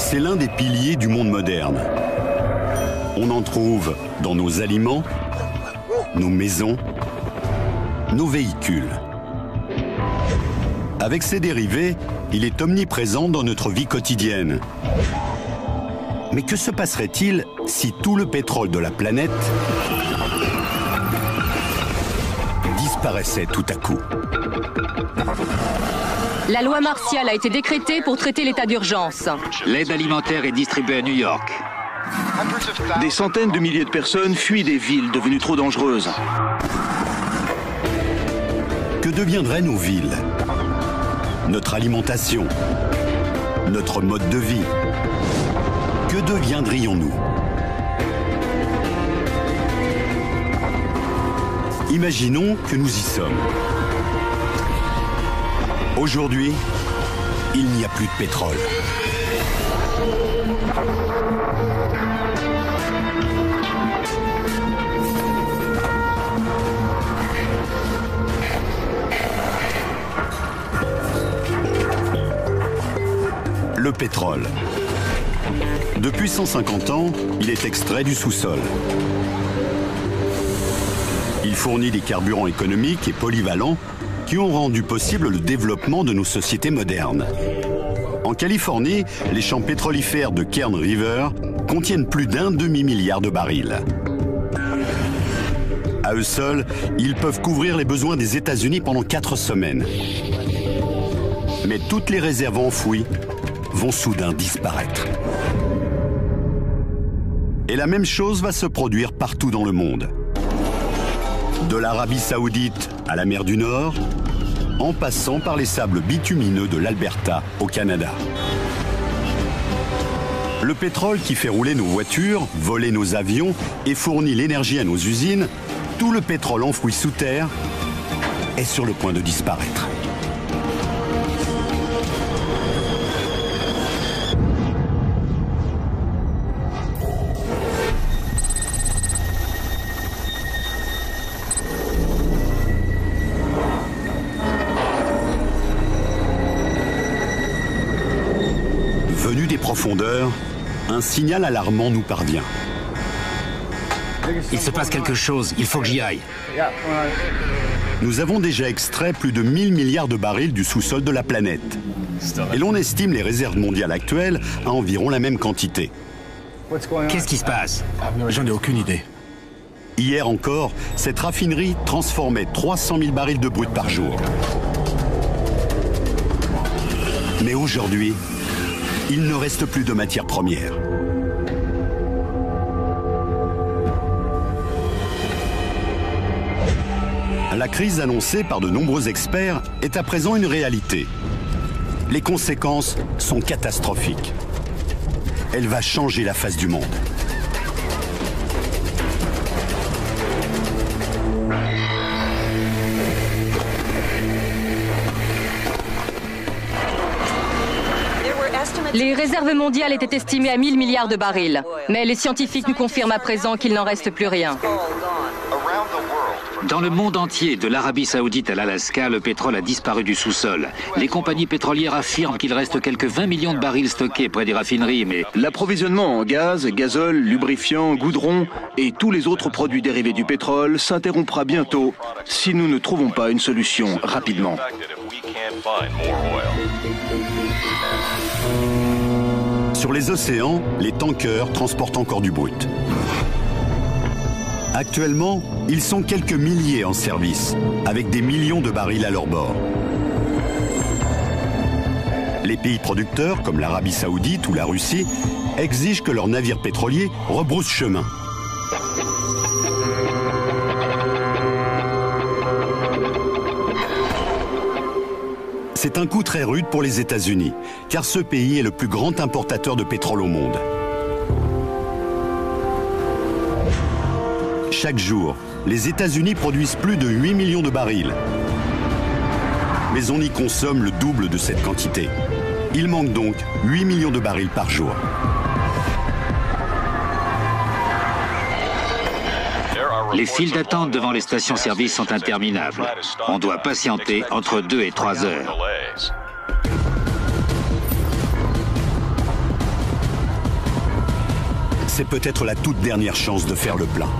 C'est l'un des piliers du monde moderne. On en trouve dans nos aliments, nos maisons, nos véhicules. Avec ses dérivés, il est omniprésent dans notre vie quotidienne. Mais que se passerait-il si tout le pétrole de la planète disparaissait tout à coup? La loi martiale a été décrétée pour traiter l'état d'urgence. L'aide alimentaire est distribuée à New York. Des centaines de milliers de personnes fuient des villes devenues trop dangereuses. Que deviendraient nos villes? Notre alimentation? Notre mode de vie? Que deviendrions-nous? Imaginons que nous y sommes. Aujourd'hui, il n'y a plus de pétrole. Le pétrole. Depuis 150 ans, il est extrait du sous-sol. Il fournit des carburants économiques et polyvalents qui ont rendu possible le développement de nos sociétés modernes. En Californie, les champs pétrolifères de Kern River contiennent plus d'un demi-milliard de barils. À eux seuls, ils peuvent couvrir les besoins des États-Unis pendant 4 semaines. Mais toutes les réserves enfouies vont soudain disparaître. Et la même chose va se produire partout dans le monde. De l'Arabie Saoudite à la mer du Nord, en passant par les sables bitumineux de l'Alberta au Canada. Le pétrole qui fait rouler nos voitures, voler nos avions et fournit l'énergie à nos usines, tout le pétrole enfoui sous terre est sur le point de disparaître. Venu des profondeurs, un signal alarmant nous parvient. Il se passe quelque chose, il faut que j'y aille. Nous avons déjà extrait plus de 1000 milliards de barils du sous-sol de la planète. Et l'on estime les réserves mondiales actuelles à environ la même quantité. Qu'est-ce qui se passe? J'en ai aucune idée. Hier encore, cette raffinerie transformait 300 000 barils de brut par jour. Mais aujourd'hui, il ne reste plus de matières premières. La crise annoncée par de nombreux experts est à présent une réalité. Les conséquences sont catastrophiques. Elle va changer la face du monde. Les réserves mondiales étaient estimées à 1000 milliards de barils. Mais les scientifiques nous confirment à présent qu'il n'en reste plus rien. Dans le monde entier, de l'Arabie Saoudite à l'Alaska, le pétrole a disparu du sous-sol. Les compagnies pétrolières affirment qu'il reste quelques 20 millions de barils stockés près des raffineries, mais L'approvisionnement en gaz, gazole, lubrifiant, goudron et tous les autres produits dérivés du pétrole s'interrompra bientôt si nous ne trouvons pas une solution rapidement. Sur les océans, les tankers transportent encore du brut. Actuellement, ils sont quelques milliers en service, avec des millions de barils à leur bord. Les pays producteurs, comme l'Arabie Saoudite ou la Russie, exigent que leurs navires pétroliers rebroussent chemin. C'est un coup très rude pour les États-Unis, car ce pays est le plus grand importateur de pétrole au monde. Chaque jour, les États-Unis produisent plus de 8 millions de barils. Mais on y consomme le double de cette quantité. Il manque donc 8 millions de barils par jour. les files d'attente devant les stations-service sont interminables. On doit patienter entre 2 et 3 heures. c'est peut-être la toute dernière chance de faire le plein.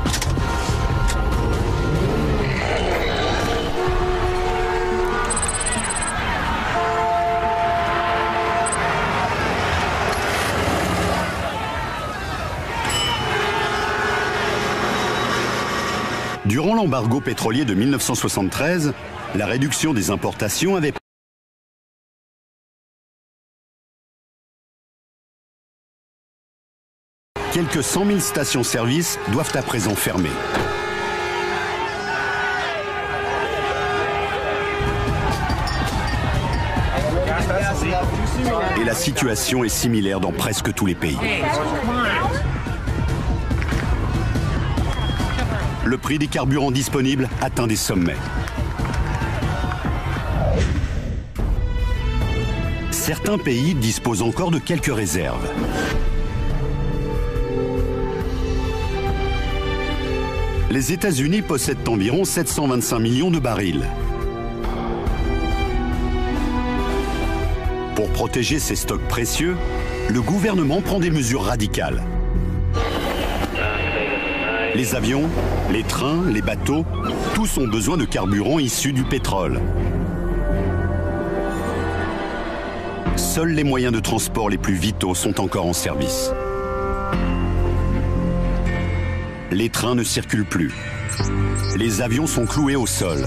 Durant l'embargo pétrolier de 1973, la réduction des importations avait quelques 100 000 stations-service doivent à présent fermer. Et la situation est similaire dans presque tous les pays. Le prix des carburants disponibles atteint des sommets. Certains pays disposent encore de quelques réserves. Les États-Unis possèdent environ 725 millions de barils. Pour protéger ces stocks précieux, le gouvernement prend des mesures radicales. Les avions, les trains, les bateaux, tous ont besoin de carburant issu du pétrole. Seuls les moyens de transport les plus vitaux sont encore en service. Les trains ne circulent plus. Les avions sont cloués au sol.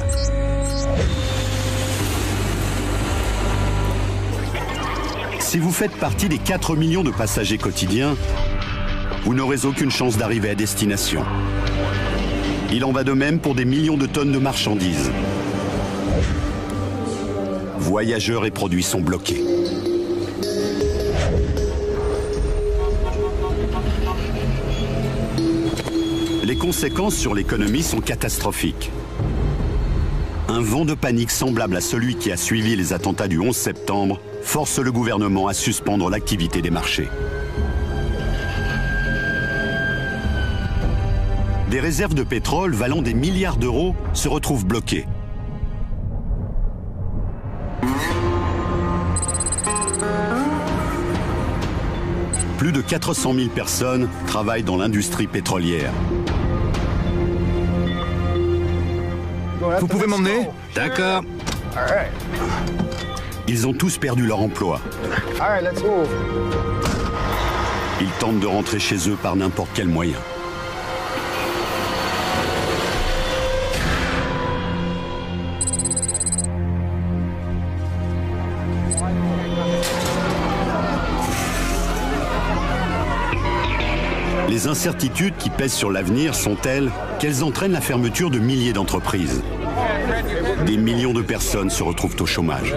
Si vous faites partie des 4 millions de passagers quotidiens, vous n'aurez aucune chance d'arriver à destination. Il en va de même pour des millions de tonnes de marchandises. Voyageurs et produits sont bloqués. Les conséquences sur l'économie sont catastrophiques. Un vent de panique semblable à celui qui a suivi les attentats du 11 septembre force le gouvernement à suspendre l'activité des marchés. Des réserves de pétrole valant des milliards d'euros se retrouvent bloquées. Plus de 400 000 personnes travaillent dans l'industrie pétrolière. Vous pouvez m'emmener? D'accord. Ils ont tous perdu leur emploi. Ils tentent de rentrer chez eux par n'importe quel moyen. Les incertitudes qui pèsent sur l'avenir sont telles qu'elles entraînent la fermeture de milliers d'entreprises. Des millions de personnes se retrouvent au chômage.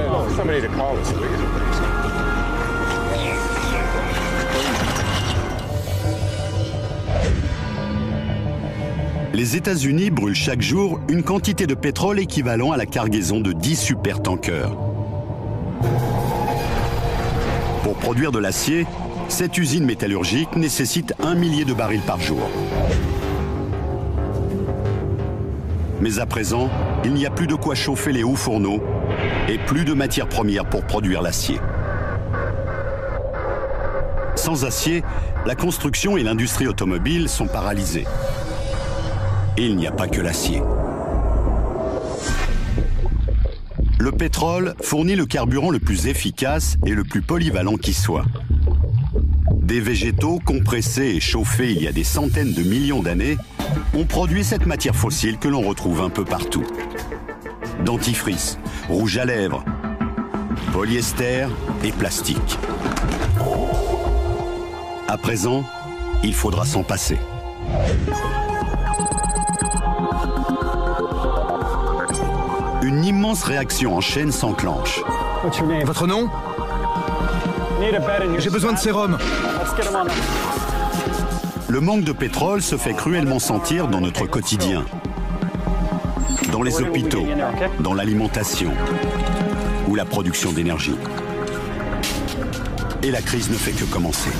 Les États-Unis brûlent chaque jour une quantité de pétrole équivalent à la cargaison de 10 supertankers. Pour produire de l'acier, cette usine métallurgique nécessite 1 millier de barils par jour. Mais à présent, il n'y a plus de quoi chauffer les hauts fourneaux et plus de matières premières pour produire l'acier. Sans acier, la construction et l'industrie automobile sont paralysées. Et il n'y a pas que l'acier. Le pétrole fournit le carburant le plus efficace et le plus polyvalent qui soit. Des végétaux compressés et chauffés il y a des centaines de millions d'années ont produit cette matière fossile que l'on retrouve un peu partout. Dentifrice, rouge à lèvres, polyester et plastique. À présent, il faudra s'en passer. Une immense réaction en chaîne s'enclenche. Votre nom? J'ai besoin de sérum. Le manque de pétrole se fait cruellement sentir dans notre quotidien. Dans les hôpitaux, dans l'alimentation ou la production d'énergie. Et la crise ne fait que commencer.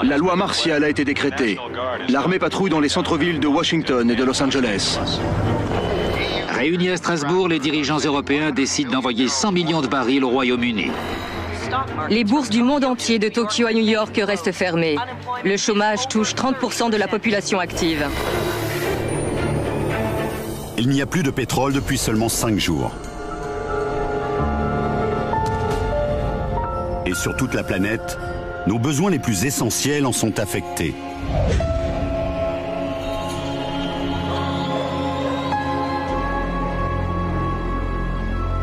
La loi martiale a été décrétée. L'armée patrouille dans les centres-villes de Washington et de Los Angeles. Réunis à Strasbourg, les dirigeants européens décident d'envoyer 100 millions de barils au Royaume-Uni. Les bourses du monde entier, de Tokyo à New York, restent fermées. Le chômage touche 30% de la population active. Il n'y a plus de pétrole depuis seulement 5 jours. Et sur toute la planète, nos besoins les plus essentiels en sont affectés.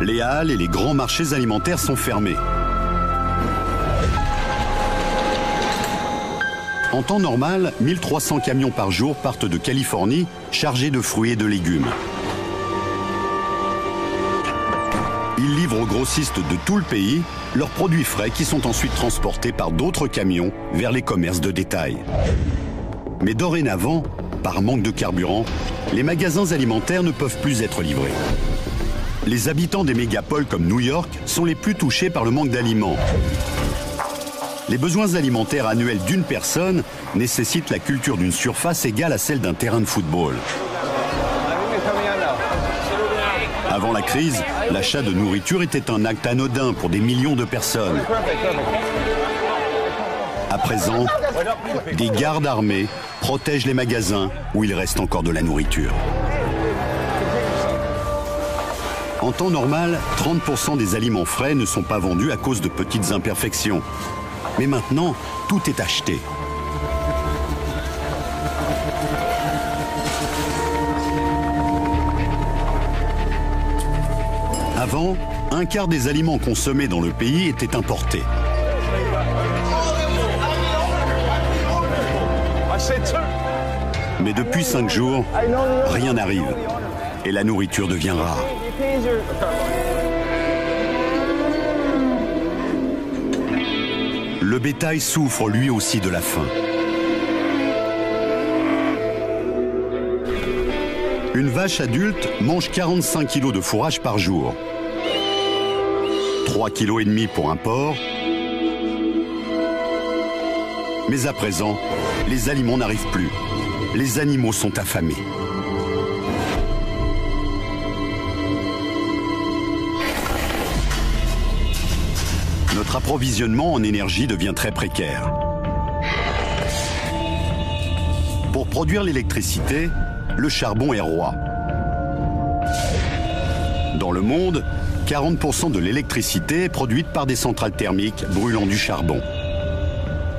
Les halles et les grands marchés alimentaires sont fermés. En temps normal, 1300 camions par jour partent de Californie chargés de fruits et de légumes. Ils livrent aux grossistes de tout le pays leurs produits frais qui sont ensuite transportés par d'autres camions vers les commerces de détail. Mais dorénavant, par manque de carburant, les magasins alimentaires ne peuvent plus être livrés. Les habitants des mégapoles comme New York sont les plus touchés par le manque d'aliments. Les besoins alimentaires annuels d'une personne nécessitent la culture d'une surface égale à celle d'un terrain de football. Avant la crise, l'achat de nourriture était un acte anodin pour des millions de personnes. À présent, des gardes armés protègent les magasins où il reste encore de la nourriture. En temps normal, 30% des aliments frais ne sont pas vendus à cause de petites imperfections. Mais maintenant, tout est acheté. Avant, un quart des aliments consommés dans le pays étaient importés. Mais depuis 5 jours, rien n'arrive et la nourriture devient rare. Le bétail souffre lui aussi de la faim. Une vache adulte mange 45 kg de fourrage par jour. 3,5 kg pour un porc. Mais à présent, les aliments n'arrivent plus. Les animaux sont affamés. Notre approvisionnement en énergie devient très précaire. Pour produire l'électricité, le charbon est roi. Dans le monde, 40% de l'électricité est produite par des centrales thermiques brûlant du charbon.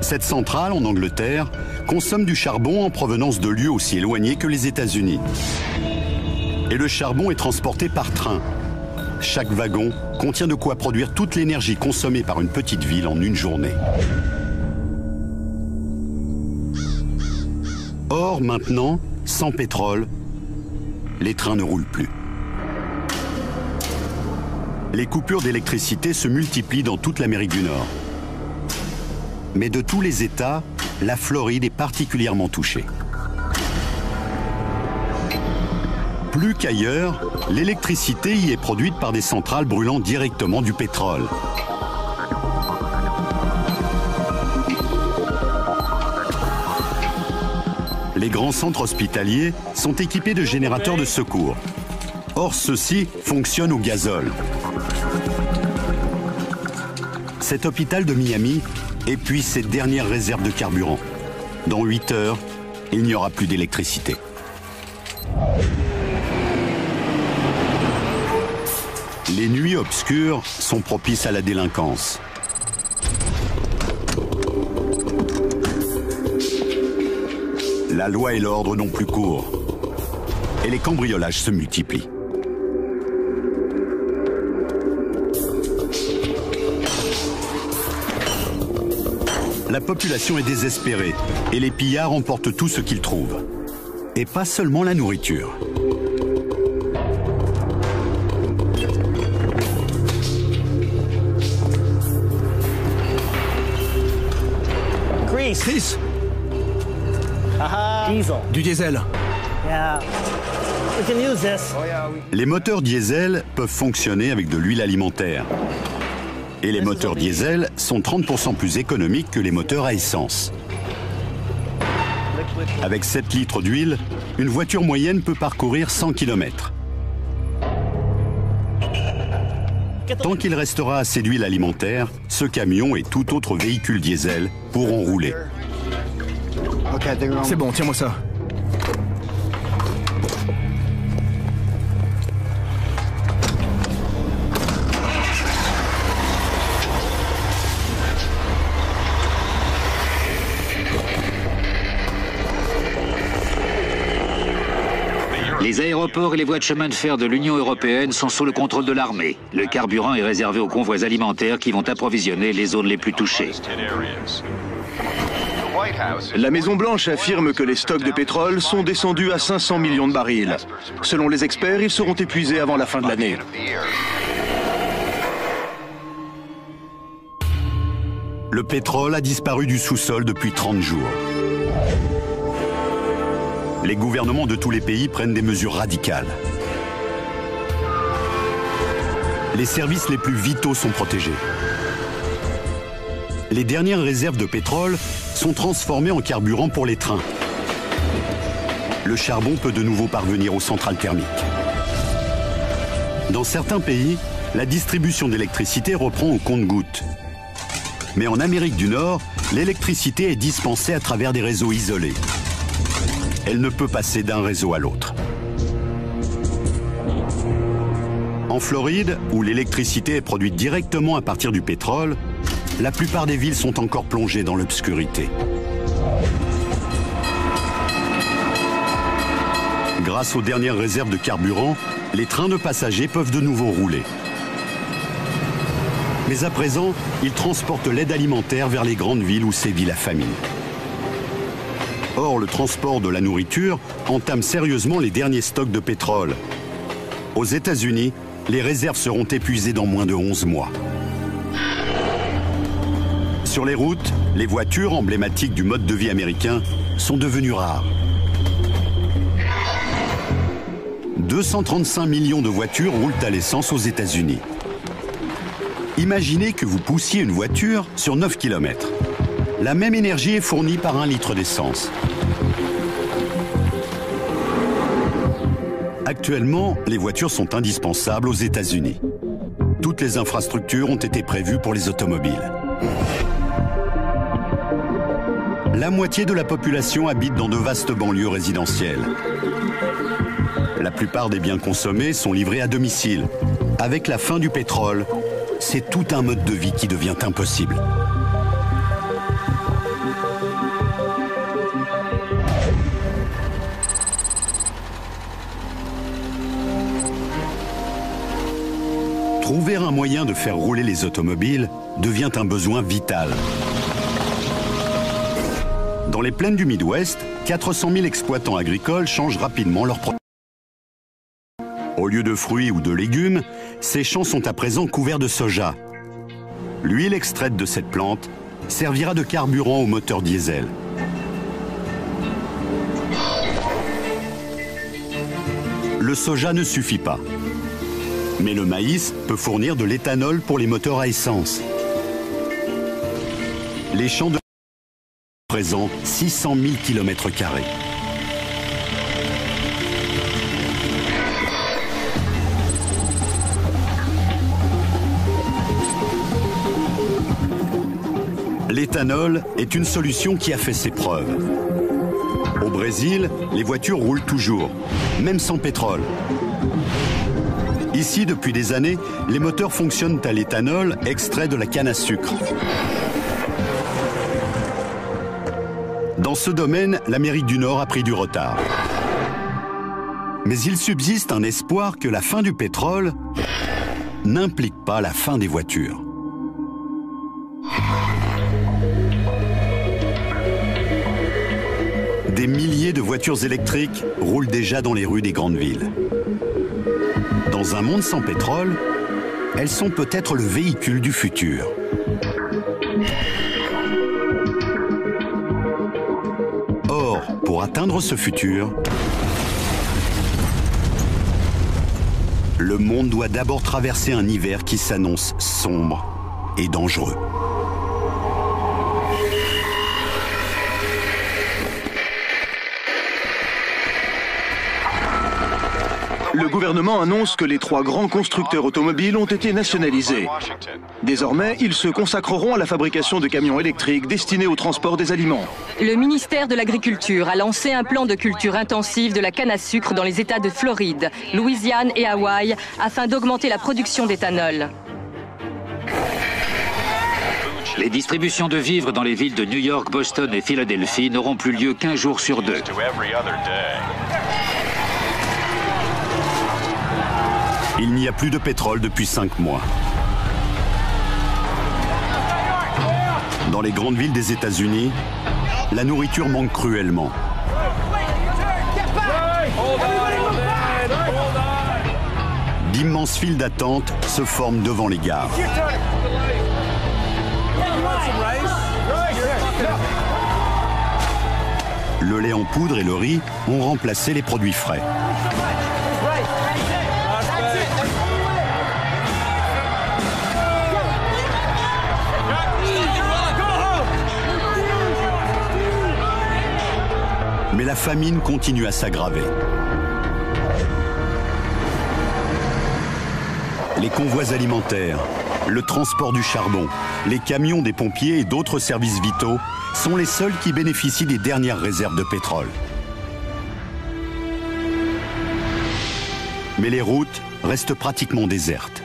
Cette centrale, en Angleterre, consomme du charbon en provenance de lieux aussi éloignés que les États-Unis. Et le charbon est transporté par train. Chaque wagon contient de quoi produire toute l'énergie consommée par une petite ville en une journée. Or, maintenant, sans pétrole, les trains ne roulent plus. Les coupures d'électricité se multiplient dans toute l'Amérique du Nord. Mais de tous les États, la Floride est particulièrement touchée. Plus qu'ailleurs, l'électricité y est produite par des centrales brûlant directement du pétrole. Les grands centres hospitaliers sont équipés de générateurs de secours. Or, ceux-ci fonctionnent au gazole. Cet hôpital de Miami épuise ses dernières réserves de carburant. Dans 8 heures, il n'y aura plus d'électricité. Les nuits obscures sont propices à la délinquance. La loi et l'ordre n'ont plus cours. Et les cambriolages se multiplient. La population est désespérée et les pillards emportent tout ce qu'ils trouvent. Et pas seulement la nourriture. Chris, du diesel. Les moteurs diesel peuvent fonctionner avec de l'huile alimentaire. Et les moteurs diesel sont 30% plus économiques que les moteurs à essence. Avec 7 litres d'huile, une voiture moyenne peut parcourir 100 km. Tant qu'il restera assez d'huile alimentaire, ce camion et tout autre véhicule diesel pourront rouler. C'est bon, tiens-moi ça. Les aéroports et les voies de chemin de fer de l'Union européenne sont sous le contrôle de l'armée. Le carburant est réservé aux convois alimentaires qui vont approvisionner les zones les plus touchées. La Maison-Blanche affirme que les stocks de pétrole sont descendus à 500 millions de barils. Selon les experts, ils seront épuisés avant la fin de l'année. Le pétrole a disparu du sous-sol depuis 30 jours. Les gouvernements de tous les pays prennent des mesures radicales. Les services les plus vitaux sont protégés. Les dernières réserves de pétrole sont transformées en carburant pour les trains. Le charbon peut de nouveau parvenir aux centrales thermiques. Dans certains pays, la distribution d'électricité reprend au compte-gouttes. Mais en Amérique du Nord, l'électricité est dispensée à travers des réseaux isolés. Elle ne peut passer d'un réseau à l'autre. En Floride, où l'électricité est produite directement à partir du pétrole, la plupart des villes sont encore plongées dans l'obscurité. Grâce aux dernières réserves de carburant, les trains de passagers peuvent de nouveau rouler. Mais à présent, ils transportent l'aide alimentaire vers les grandes villes où sévit la famine. Or, le transport de la nourriture entame sérieusement les derniers stocks de pétrole. Aux États-Unis, les réserves seront épuisées dans moins de 11 mois. Sur les routes, les voitures emblématiques du mode de vie américain sont devenues rares. 235 millions de voitures roulent à l'essence aux États-Unis. Imaginez que vous poussiez une voiture sur 9 km. La même énergie est fournie par 1 litre d'essence. Actuellement, les voitures sont indispensables aux États-Unis. Toutes les infrastructures ont été prévues pour les automobiles. La moitié de la population habite dans de vastes banlieues résidentielles. La plupart des biens consommés sont livrés à domicile. Avec la fin du pétrole, c'est tout un mode de vie qui devient impossible. Trouver un moyen de faire rouler les automobiles devient un besoin vital. Dans les plaines du Midwest, 400 000 exploitants agricoles changent rapidement leur production. Au lieu de fruits ou de légumes, ces champs sont à présent couverts de soja. L'huile extraite de cette plante servira de carburant au moteur diesel. Le soja ne suffit pas. Mais le maïs peut fournir de l'éthanol pour les moteurs à essence. Les champs de représentent 600 000 km². L'éthanol est une solution qui a fait ses preuves. Au Brésil, les voitures roulent toujours, même sans pétrole. Ici, depuis des années, les moteurs fonctionnent à l'éthanol extrait de la canne à sucre. Dans ce domaine, l'Amérique du Nord a pris du retard. Mais il subsiste un espoir que la fin du pétrole n'implique pas la fin des voitures. Des milliers de voitures électriques roulent déjà dans les rues des grandes villes. Dans un monde sans pétrole, elles sont peut-être le véhicule du futur. Or, pour atteindre ce futur, le monde doit d'abord traverser un hiver qui s'annonce sombre et dangereux. Le gouvernement annonce que les 3 grands constructeurs automobiles ont été nationalisés. Désormais, ils se consacreront à la fabrication de camions électriques destinés au transport des aliments. Le ministère de l'Agriculture a lancé un plan de culture intensive de la canne à sucre dans les États de Floride, Louisiane et Hawaï afin d'augmenter la production d'éthanol. Les distributions de vivres dans les villes de New York, Boston et Philadelphie n'auront plus lieu qu'1 jour sur 2. Il n'y a plus de pétrole depuis 5 mois. Dans les grandes villes des États-Unis, la nourriture manque cruellement. D'immenses files d'attente se forment devant les gares. Le lait en poudre et le riz ont remplacé les produits frais. Mais la famine continue à s'aggraver. Les convois alimentaires, le transport du charbon, les camions des pompiers et d'autres services vitaux sont les seuls qui bénéficient des dernières réserves de pétrole. Mais les routes restent pratiquement désertes.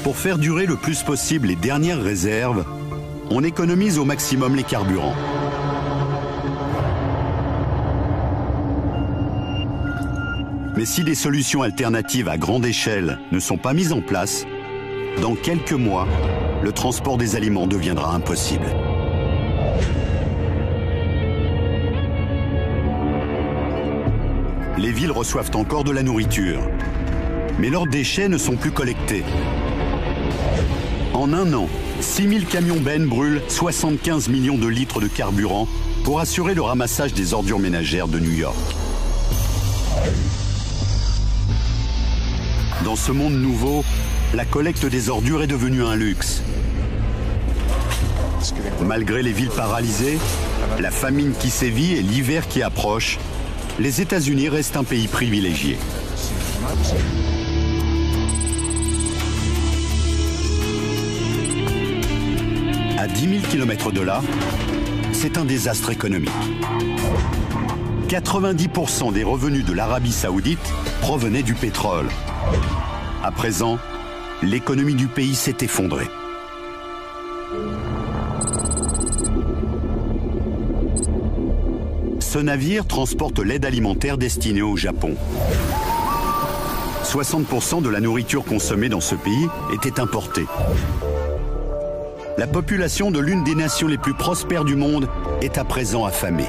Pour faire durer le plus possible les dernières réserves, on économise au maximum les carburants. Mais si des solutions alternatives à grande échelle ne sont pas mises en place, dans quelques mois, le transport des aliments deviendra impossible. Les villes reçoivent encore de la nourriture, mais leurs déchets ne sont plus collectés. En 1 an, 6000 camions bennes brûlent 75 millions de litres de carburant pour assurer le ramassage des ordures ménagères de New York. Dans ce monde nouveau, la collecte des ordures est devenue un luxe. Malgré les villes paralysées, la famine qui sévit et l'hiver qui approche, les États-Unis restent un pays privilégié. À 10 000 km de là, c'est un désastre économique. 90% des revenus de l'Arabie Saoudite provenaient du pétrole. À présent, l'économie du pays s'est effondrée. Ce navire transporte l'aide alimentaire destinée au Japon. 60% de la nourriture consommée dans ce pays était importée. La population de l'une des nations les plus prospères du monde est à présent affamée.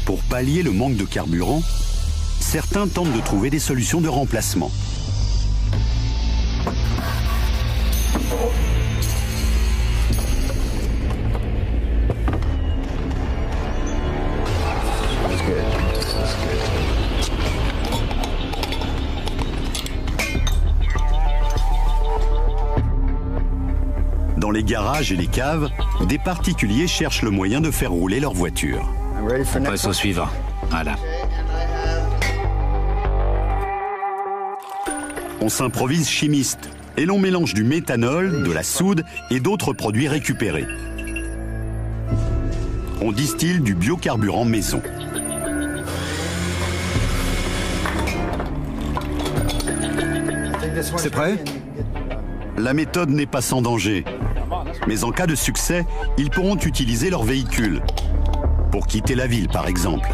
Pour pallier le manque de carburant, certains tentent de trouver des solutions de remplacement. Dans les garages et les caves, des particuliers cherchent le moyen de faire rouler leur voiture. On passe au suivant. Voilà. On s'improvise chimiste et l'on mélange du méthanol, de la soude et d'autres produits récupérés. On distille du biocarburant maison. C'est prêt? La méthode n'est pas sans danger. Mais en cas de succès, ils pourront utiliser leur véhicule. Pour quitter la ville, par exemple.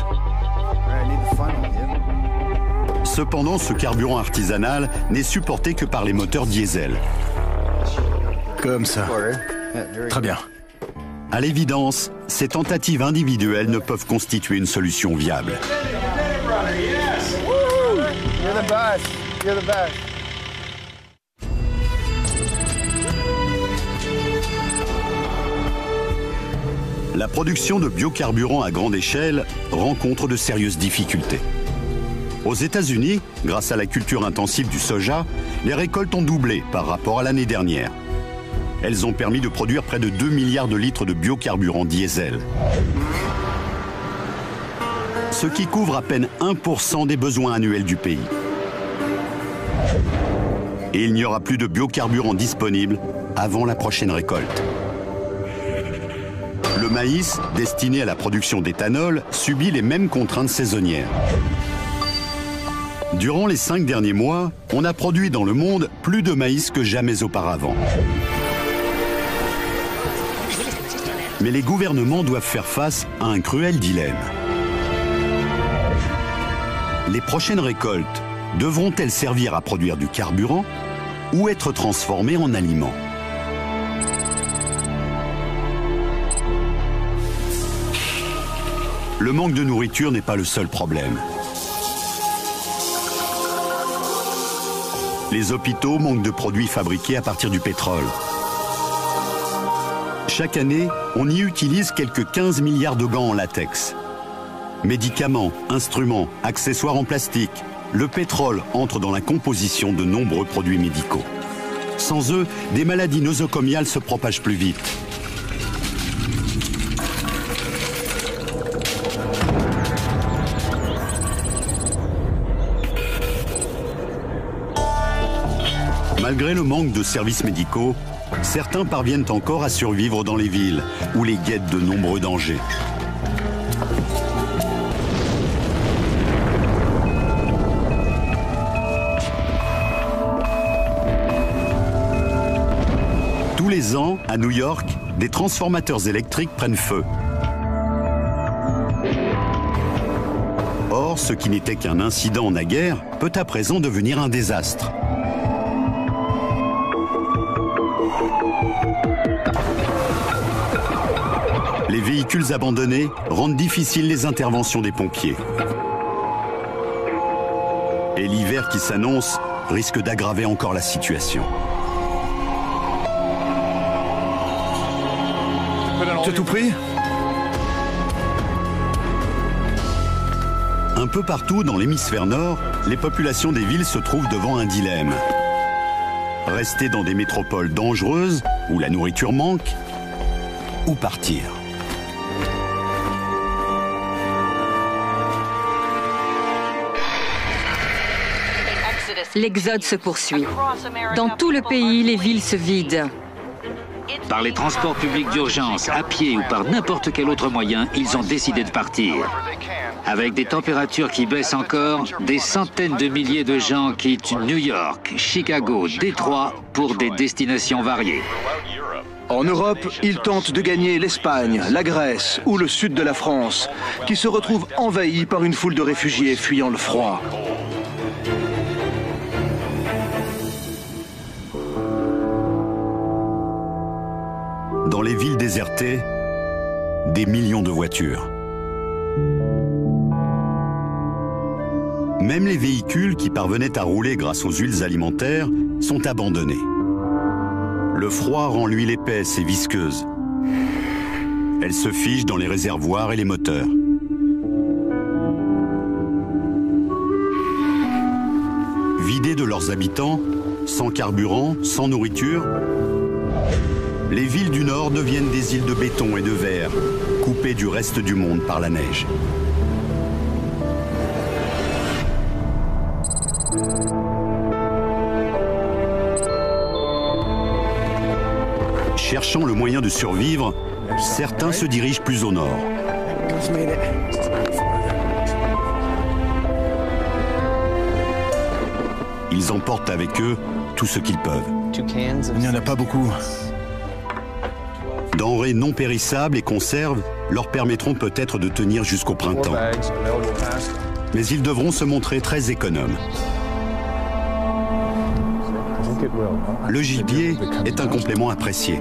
Cependant, ce carburant artisanal n'est supporté que par les moteurs diesel. Comme ça. Très bien. À l'évidence, ces tentatives individuelles ne peuvent constituer une solution viable. La production de biocarburants à grande échelle rencontre de sérieuses difficultés. Aux États-Unis, grâce à la culture intensive du soja, les récoltes ont doublé par rapport à l'année dernière. Elles ont permis de produire près de 2 milliards de litres de biocarburants diesel, ce qui couvre à peine 1% des besoins annuels du pays. Et il n'y aura plus de biocarburants disponibles avant la prochaine récolte. Le maïs, destiné à la production d'éthanol, subit les mêmes contraintes saisonnières. Durant les 5 derniers mois, on a produit dans le monde plus de maïs que jamais auparavant. Mais les gouvernements doivent faire face à un cruel dilemme. Les prochaines récoltes devront-elles servir à produire du carburant ou être transformées en aliments? Le manque de nourriture n'est pas le seul problème. Les hôpitaux manquent de produits fabriqués à partir du pétrole. Chaque année, on y utilise quelques 15 milliards de gants en latex. Médicaments, instruments, accessoires en plastique, le pétrole entre dans la composition de nombreux produits médicaux. Sans eux, des maladies nosocomiales se propagent plus vite. Malgré le manque de services médicaux, certains parviennent encore à survivre dans les villes, où les guettent de nombreux dangers. Tous les ans, à New York, des transformateurs électriques prennent feu. Or, ce qui n'était qu'un incident naguère peut à présent devenir un désastre. Les véhicules abandonnés rendent difficiles les interventions des pompiers. Et l'hiver qui s'annonce risque d'aggraver encore la situation. T'as tout pris? Un peu partout dans l'hémisphère nord, les populations des villes se trouvent devant un dilemme. Rester dans des métropoles dangereuses, où la nourriture manque, ou partir. L'exode se poursuit. Dans tout le pays, les villes se vident. Par les transports publics d'urgence, à pied ou par n'importe quel autre moyen, ils ont décidé de partir. Avec des températures qui baissent encore, des centaines de milliers de gens quittent New York, Chicago, Détroit pour des destinations variées. En Europe, ils tentent de gagner l'Espagne, la Grèce ou le sud de la France, qui se retrouvent envahis par une foule de réfugiés fuyant le froid. Dans les villes désertées, des millions de voitures. Même les véhicules qui parvenaient à rouler grâce aux huiles alimentaires sont abandonnés. Le froid rend l'huile épaisse et visqueuse. Elle se fige dans les réservoirs et les moteurs. Vidées de leurs habitants, sans carburant, sans nourriture, les villes du Nord deviennent des îles de béton et de verre, coupées du reste du monde par la neige. Cherchant le moyen de survivre, certains se dirigent plus au nord. Ils emportent avec eux tout ce qu'ils peuvent. Il n'y en a pas beaucoup. Denrées non périssables et conserves leur permettront peut-être de tenir jusqu'au printemps. Mais ils devront se montrer très économes. Le gibier est un complément apprécié.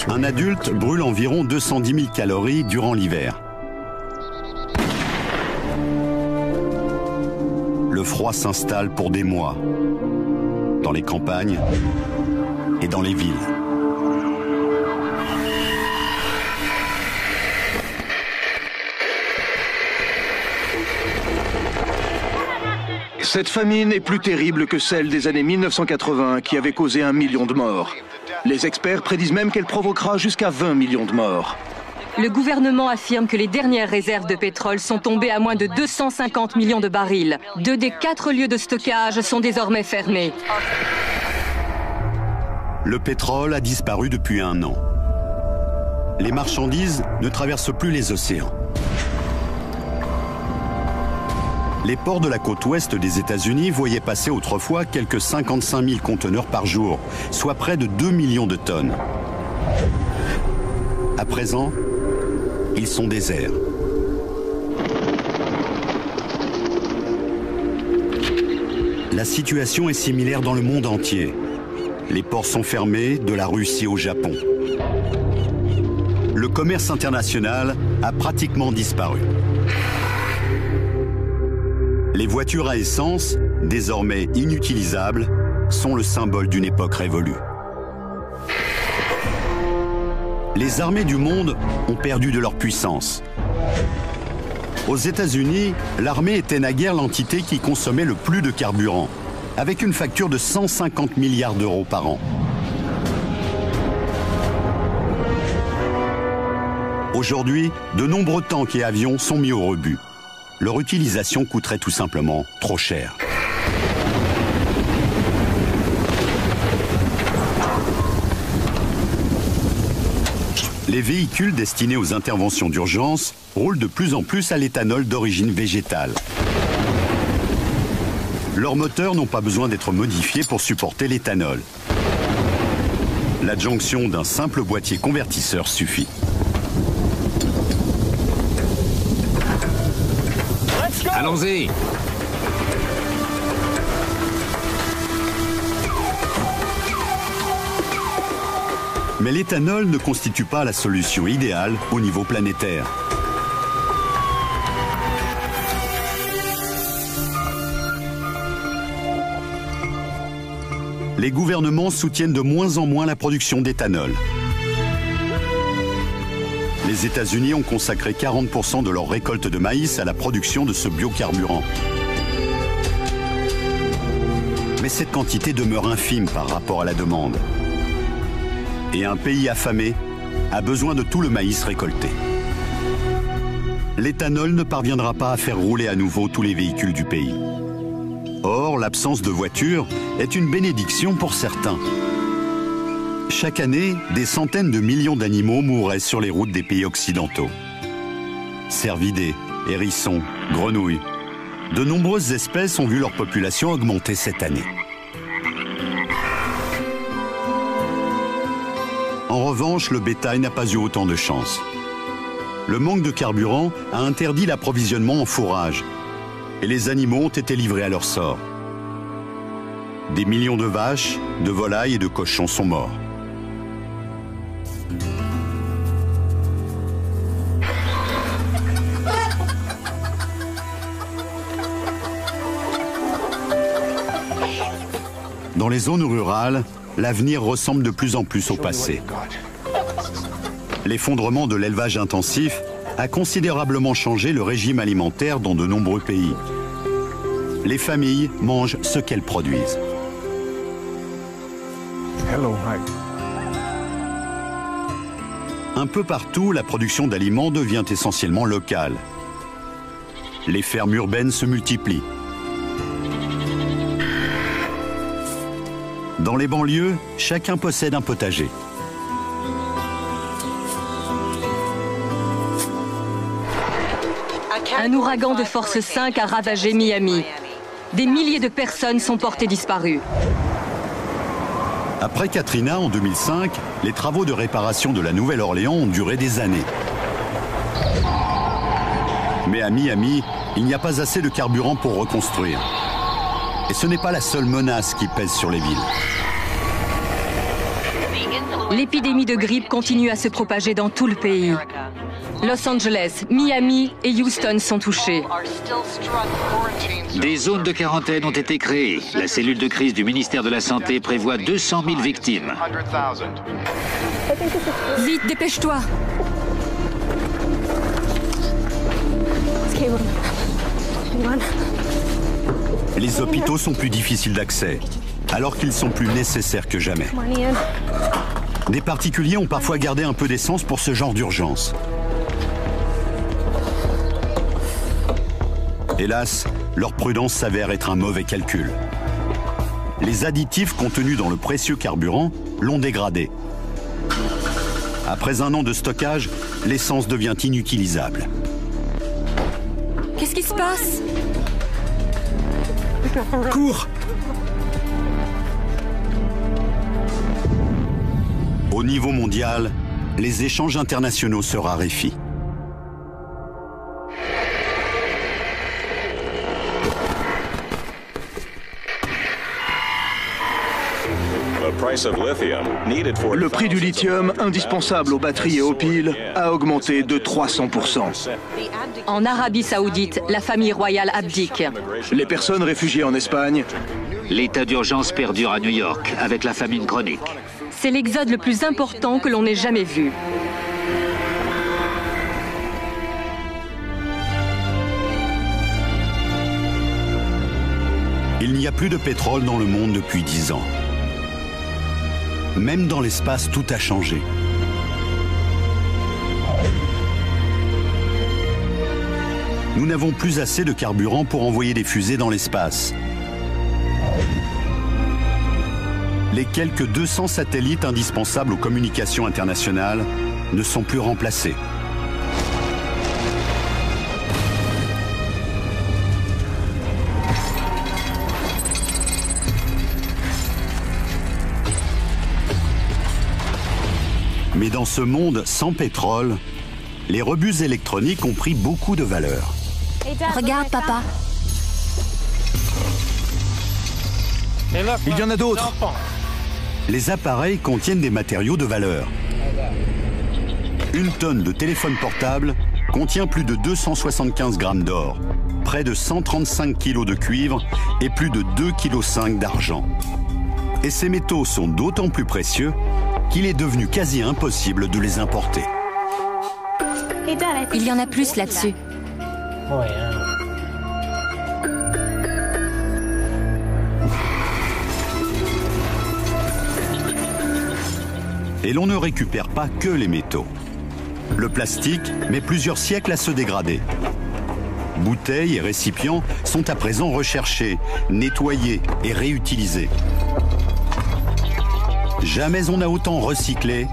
Un adulte brûle environ 210 000 calories durant l'hiver. Le froid s'installe pour des mois. Dans les campagnes, et dans les villes. Cette famine est plus terrible que celle des années 1980 qui avait causé 1 million de morts. Les experts prédisent même qu'elle provoquera jusqu'à 20 millions de morts. Le gouvernement affirme que les dernières réserves de pétrole sont tombées à moins de 250 millions de barils. 2 des 4 lieux de stockage sont désormais fermés. Le pétrole a disparu depuis 1 an. Les marchandises ne traversent plus les océans. Les ports de la côte ouest des États-Unis voyaient passer autrefois quelques 55 000 conteneurs par jour, soit près de 2 millions de tonnes. À présent, ils sont déserts. La situation est similaire dans le monde entier. Les ports sont fermés, de la Russie au Japon. Le commerce international a pratiquement disparu. Les voitures à essence, désormais inutilisables, sont le symbole d'une époque révolue. Les armées du monde ont perdu de leur puissance. Aux États-Unis, l'armée était naguère l'entité qui consommait le plus de carburant, avec une facture de 150 milliards d'euros par an. Aujourd'hui, de nombreux tanks et avions sont mis au rebut. Leur utilisation coûterait tout simplement trop cher. Les véhicules destinés aux interventions d'urgence roulent de plus en plus à l'éthanol d'origine végétale. Leurs moteurs n'ont pas besoin d'être modifiés pour supporter l'éthanol. L'adjonction d'un simple boîtier convertisseur suffit. Allons-y! Mais l'éthanol ne constitue pas la solution idéale au niveau planétaire. Les gouvernements soutiennent de moins en moins la production d'éthanol. Les États-Unis ont consacré 40% de leur récolte de maïs à la production de ce biocarburant. Mais cette quantité demeure infime par rapport à la demande. Et un pays affamé a besoin de tout le maïs récolté. L'éthanol ne parviendra pas à faire rouler à nouveau tous les véhicules du pays. Or, l'absence de voitures est une bénédiction pour certains. Chaque année, des centaines de millions d'animaux mourraient sur les routes des pays occidentaux. Cervidés, hérissons, grenouilles. De nombreuses espèces ont vu leur population augmenter cette année. En revanche, le bétail n'a pas eu autant de chance. Le manque de carburant a interdit l'approvisionnement en fourrage et les animaux ont été livrés à leur sort. Des millions de vaches, de volailles et de cochons sont morts. Dans les zones rurales, l'avenir ressemble de plus en plus au passé. L'effondrement de l'élevage intensif a considérablement changé le régime alimentaire dans de nombreux pays. Les familles mangent ce qu'elles produisent. Un peu partout, la production d'aliments devient essentiellement locale. Les fermes urbaines se multiplient. Dans les banlieues, chacun possède un potager. Un ouragan de force 5 a ravagé Miami. Des milliers de personnes sont portées disparues. Après Katrina en 2005, les travaux de réparation de la Nouvelle-Orléans ont duré des années. Mais à Miami, il n'y a pas assez de carburant pour reconstruire. Et ce n'est pas la seule menace qui pèse sur les villes. L'épidémie de grippe continue à se propager dans tout le pays. Los Angeles, Miami et Houston sont touchés. Des zones de quarantaine ont été créées. La cellule de crise du ministère de la Santé prévoit 200 000 victimes. Vite, dépêche-toi. Les hôpitaux sont plus difficiles d'accès, alors qu'ils sont plus nécessaires que jamais. Des particuliers ont parfois gardé un peu d'essence pour ce genre d'urgence. Hélas, leur prudence s'avère être un mauvais calcul. Les additifs contenus dans le précieux carburant l'ont dégradé. Après un an de stockage, l'essence devient inutilisable. Qu'est-ce qui se passe? Cours! Au niveau mondial, les échanges internationaux se raréfient. Le prix du lithium, indispensable aux batteries et aux piles, a augmenté de 300%. En Arabie Saoudite, la famille royale abdique. Les personnes réfugiées en Espagne, L'état d'urgence perdure à New York avec la famine chronique. C'est l'exode le plus important que l'on ait jamais vu. Il n'y a plus de pétrole dans le monde depuis 10 ans. Même dans l'espace, tout a changé. Nous n'avons plus assez de carburant pour envoyer des fusées dans l'espace. Les quelques 200 satellites indispensables aux communications internationales ne sont plus remplacés. Mais dans ce monde sans pétrole, les rebus électroniques ont pris beaucoup de valeur. Regarde, papa. Il y en a d'autres. Les appareils contiennent des matériaux de valeur. Une tonne de téléphone portable contient plus de 275 grammes d'or, près de 135 kg de cuivre et plus de 2,5 kg d'argent. Et ces métaux sont d'autant plus précieux qu'il est devenu quasi impossible de les importer. Il y en a plus là-dessus. Et l'on ne récupère pas que les métaux. Le plastique met plusieurs siècles à se dégrader. Bouteilles et récipients sont à présent recherchés, nettoyés et réutilisés. Jamais on n'a autant recyclé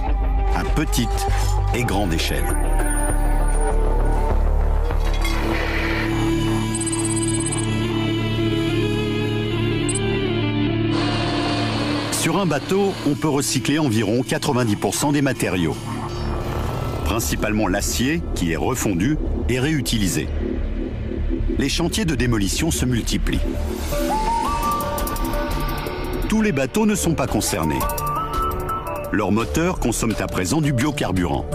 à petite et grande échelle. Sur un bateau, on peut recycler environ 90% des matériaux. Principalement l'acier, qui est refondu et réutilisé. Les chantiers de démolition se multiplient. Tous les bateaux ne sont pas concernés. Leurs moteurs consomment à présent du biocarburant.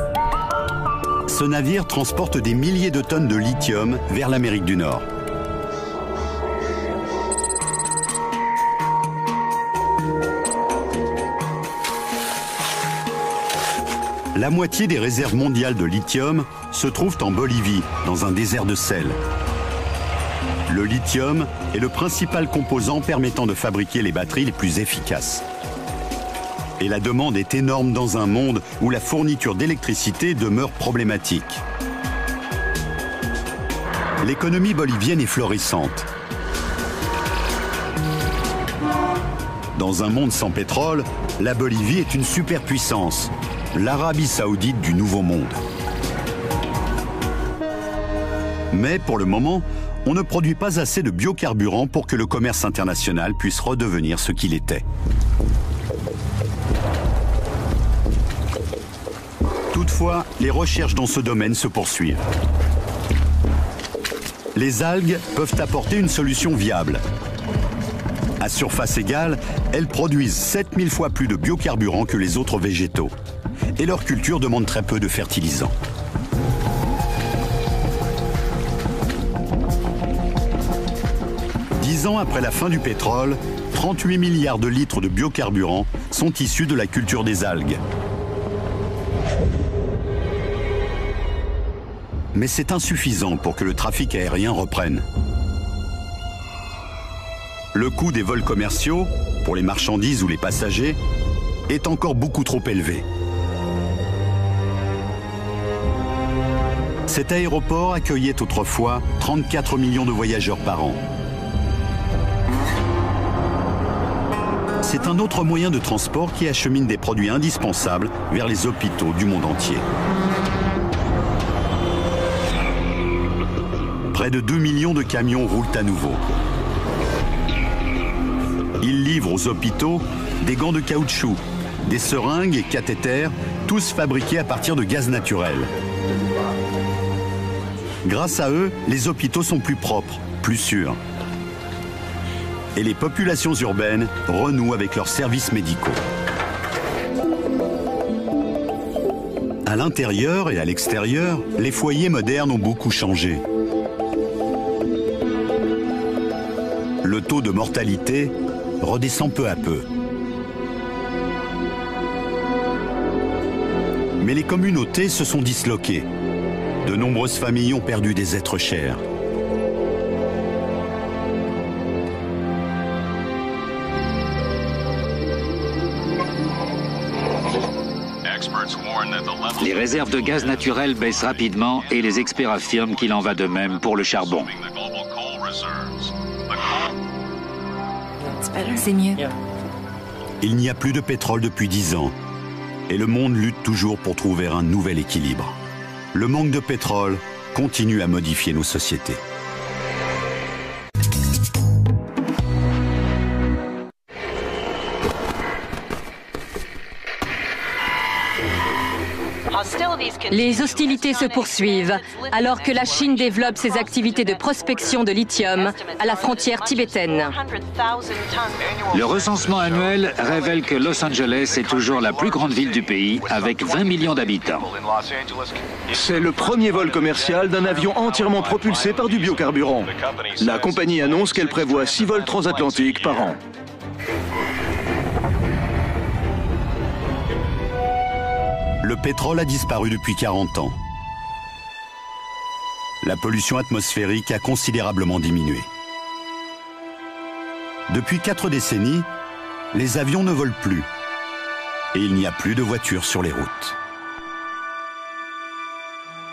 Ce navire transporte des milliers de tonnes de lithium vers l'Amérique du Nord. La moitié des réserves mondiales de lithium se trouvent en Bolivie, dans un désert de sel. Le lithium est le principal composant permettant de fabriquer les batteries les plus efficaces. Et la demande est énorme dans un monde où la fourniture d'électricité demeure problématique. L'économie bolivienne est florissante. Dans un monde sans pétrole, la Bolivie est une superpuissance, l'Arabie Saoudite du Nouveau Monde. Mais pour le moment, on ne produit pas assez de biocarburant pour que le commerce international puisse redevenir ce qu'il était. Toutefois, les recherches dans ce domaine se poursuivent. Les algues peuvent apporter une solution viable. À surface égale, elles produisent 7000 fois plus de biocarburant que les autres végétaux. Et leur culture demande très peu de fertilisants. 10 ans après la fin du pétrole, 38 milliards de litres de biocarburants sont issus de la culture des algues. Mais c'est insuffisant pour que le trafic aérien reprenne. Le coût des vols commerciaux, pour les marchandises ou les passagers, est encore beaucoup trop élevé. Cet aéroport accueillait autrefois 34 millions de voyageurs par an. C'est un autre moyen de transport qui achemine des produits indispensables vers les hôpitaux du monde entier. Près de 2 millions de camions roulent à nouveau. Ils livrent aux hôpitaux des gants de caoutchouc, des seringues et cathéters, tous fabriqués à partir de gaz naturel. Grâce à eux, les hôpitaux sont plus propres, plus sûrs. Et les populations urbaines renouent avec leurs services médicaux. À l'intérieur et à l'extérieur, les foyers modernes ont beaucoup changé. Le taux de mortalité redescend peu à peu. Mais les communautés se sont disloquées. De nombreuses familles ont perdu des êtres chers. Les réserves de gaz naturel baissent rapidement et les experts affirment qu'il en va de même pour le charbon. C'est mieux. Il n'y a plus de pétrole depuis 10 ans et le monde lutte toujours pour trouver un nouvel équilibre. Le manque de pétrole continue à modifier nos sociétés. Les hostilités se poursuivent alors que la Chine développe ses activités de prospection de lithium à la frontière tibétaine. Le recensement annuel révèle que Los Angeles est toujours la plus grande ville du pays avec 20 millions d'habitants. C'est le premier vol commercial d'un avion entièrement propulsé par du biocarburant. La compagnie annonce qu'elle prévoit 6 vols transatlantiques par an. Le pétrole a disparu depuis 40 ans. La pollution atmosphérique a considérablement diminué. Depuis 4 décennies, les avions ne volent plus et il n'y a plus de voitures sur les routes.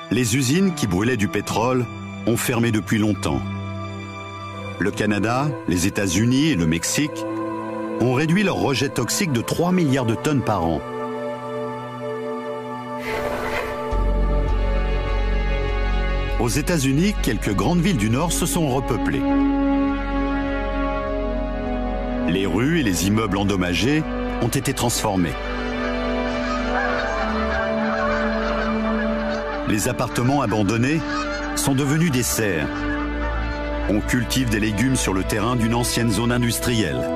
Les usines qui brûlaient du pétrole ont fermé depuis longtemps. Le Canada, les États-Unis et le Mexique ont réduit leurs rejets toxiques de 3 milliards de tonnes par an. Aux États-Unis, quelques grandes villes du Nord se sont repeuplées. Les rues et les immeubles endommagés ont été transformés. Les appartements abandonnés sont devenus des serres. On cultive des légumes sur le terrain d'une ancienne zone industrielle.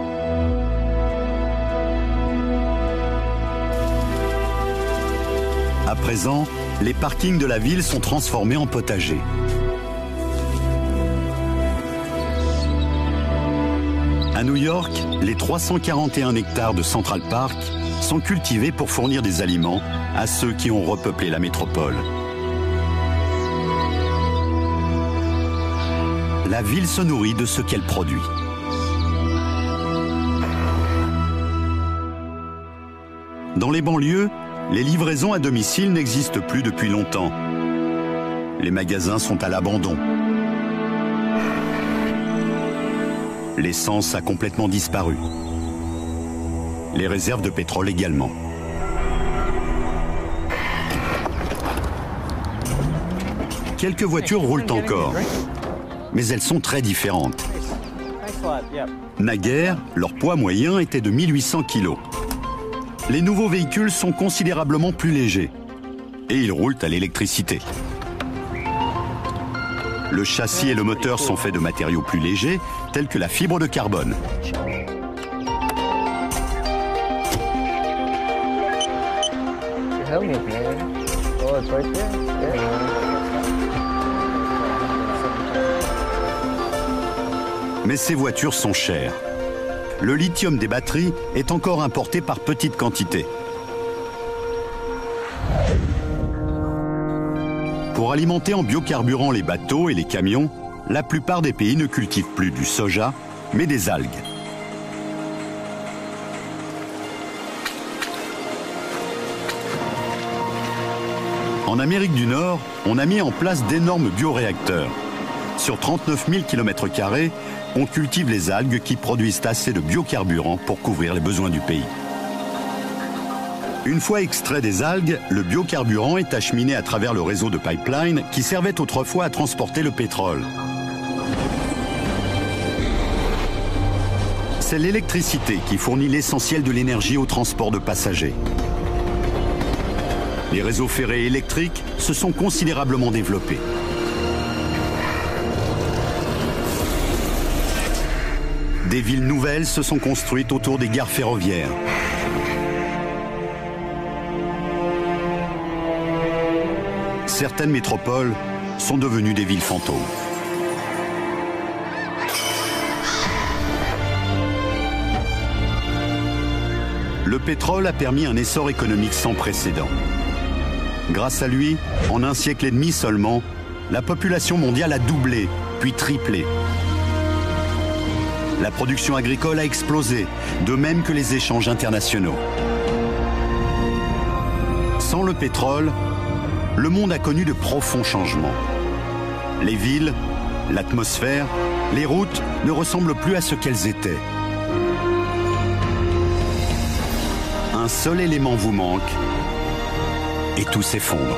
À présent, les parkings de la ville sont transformés en potagers. À New York, les 341 hectares de Central Park sont cultivés pour fournir des aliments à ceux qui ont repeuplé la métropole. La ville se nourrit de ce qu'elle produit. Dans les banlieues, les livraisons à domicile n'existent plus depuis longtemps. Les magasins sont à l'abandon. L'essence a complètement disparu. Les réserves de pétrole également. Quelques voitures roulent encore, mais elles sont très différentes. Naguère, leur poids moyen était de 1800 kg. Les nouveaux véhicules sont considérablement plus légers et ils roulent à l'électricité. Le châssis et le moteur sont faits de matériaux plus légers, tels que la fibre de carbone. Mais ces voitures sont chères. Le lithium des batteries est encore importé par petites quantités. Pour alimenter en biocarburant les bateaux et les camions, la plupart des pays ne cultivent plus du soja, mais des algues. En Amérique du Nord, on a mis en place d'énormes bioréacteurs. Sur 39 000 km², on cultive les algues qui produisent assez de biocarburant pour couvrir les besoins du pays. Une fois extrait des algues, le biocarburant est acheminé à travers le réseau de pipeline qui servait autrefois à transporter le pétrole. C'est l'électricité qui fournit l'essentiel de l'énergie au transport de passagers. Les réseaux ferrés électriques se sont considérablement développés. Des villes nouvelles se sont construites autour des gares ferroviaires. Certaines métropoles sont devenues des villes fantômes. Le pétrole a permis un essor économique sans précédent. Grâce à lui, en un siècle et demi seulement, la population mondiale a doublé, puis triplé. La production agricole a explosé, de même que les échanges internationaux. Sans le pétrole, le monde a connu de profonds changements. Les villes, l'atmosphère, les routes ne ressemblent plus à ce qu'elles étaient. Un seul élément vous manque et tout s'effondre.